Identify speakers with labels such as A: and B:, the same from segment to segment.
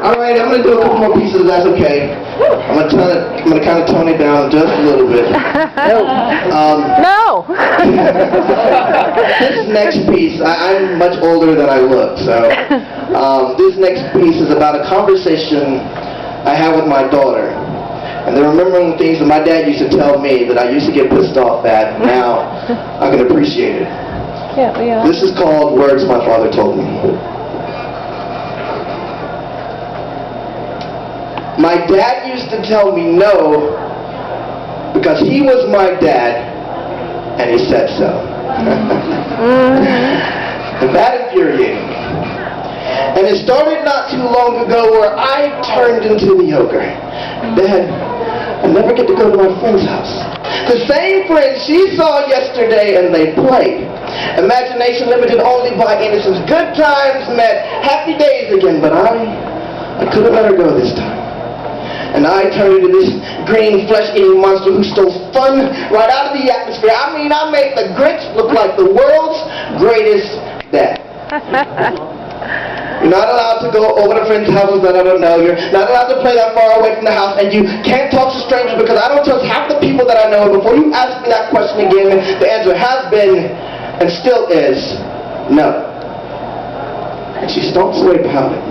A: All right, I'm going to do a couple more pieces if that's okay. I'm going to kind of tone it down just a little bit.
B: No.
A: This next piece, I'm much older than I look, so this next piece is about a conversation I had with my daughter. And they're remembering things that my dad used to tell me that I used to get pissed off at, and now I can appreciate it.
B: Yeah.
A: This is called Words My Father Told Me. My dad used to tell me no because he was my dad and he said so. And that infuriated me. And it started not too long ago where I turned into the ogre. Dad, I never get to go to my friend's house. The same friend she saw yesterday and they played. Imagination limited only by innocence. Good times met happy days again, but I couldn't let her go this time. And I turned into this green flesh-eating monster who stole fun right out of the atmosphere. I mean, I made the Grinch look like the world's greatest dad. You're not allowed to go over to friends' houses that I don't know. You're not allowed to play that far away from the house. And you can't talk to strangers because I don't trust half the people that I know. And before you ask me that question again, the answer has been and still is no. And she stomps away pouting.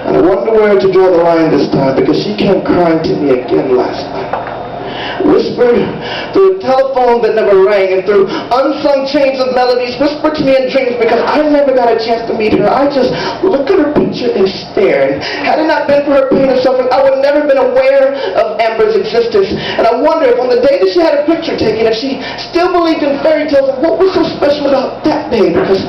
A: And I wonder where to draw the line this time because she came crying to me again last night. Whispered through a telephone that never rang and through unsung chains of melodies, whispered to me in dreams because I never got a chance to meet her. I just looked at her picture and stared. Had it not been for her pain and suffering, I would have never been aware of Amber's existence. And I wonder if on the day that she had her picture taken, if she still believed in fairy tales and what was so special about that day, because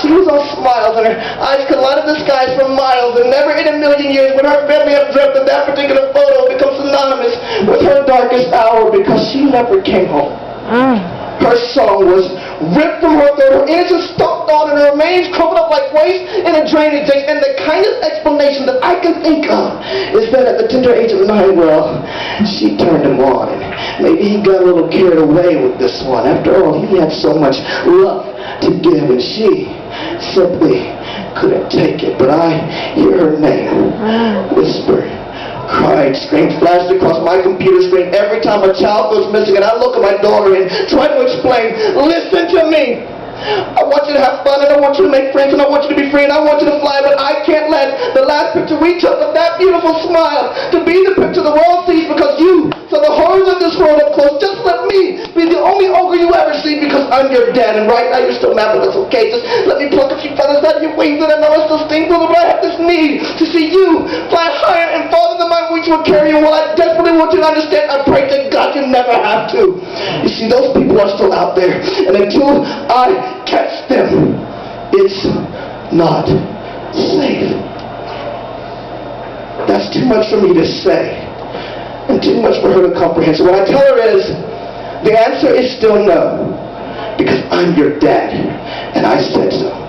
A: she was all smiles and her eyes could light up the skies for miles, and never in a million years would her family have dreamt that that particular photo becomes synonymous with her darkest hour because she never came home. Her song was ripped from her throat, her innocence stomped on, and her remains crumpled up like waste in a drainage ditch. And the kindest explanation that I can think of is that at the tender age of 9, well, she turned him on. And maybe he got a little carried away with this one. After all, he had so much love to give, and she simply couldn't take it. But I hear her name whisper, cried, screamed, flashed across my computer screen every time a child goes missing, and I look at my daughter and try to explain, listen to me. I want you to have fun, and I want you to make friends, and I want you to be free, and I want you to fly, but I can't let the last picture we took of that beautiful smile to be the picture the world sees because you saw the horrors of this world up close. Just let me be the only ogre you ever see because I'm your dad, and right now you're still mad, but that's okay. Just let me pluck a few feathers out of your wings, and I know I still stink, but I have this need to see you fly higher and farther than my wings will carry you. While I desperately want you to understand, I pray to God you never have to. You see, those people are still out there, and until I catch them, it's not safe. That's too much for me to say and too much for her to comprehend. So what I tell her is, the answer is still no, because I'm your dad and I said so.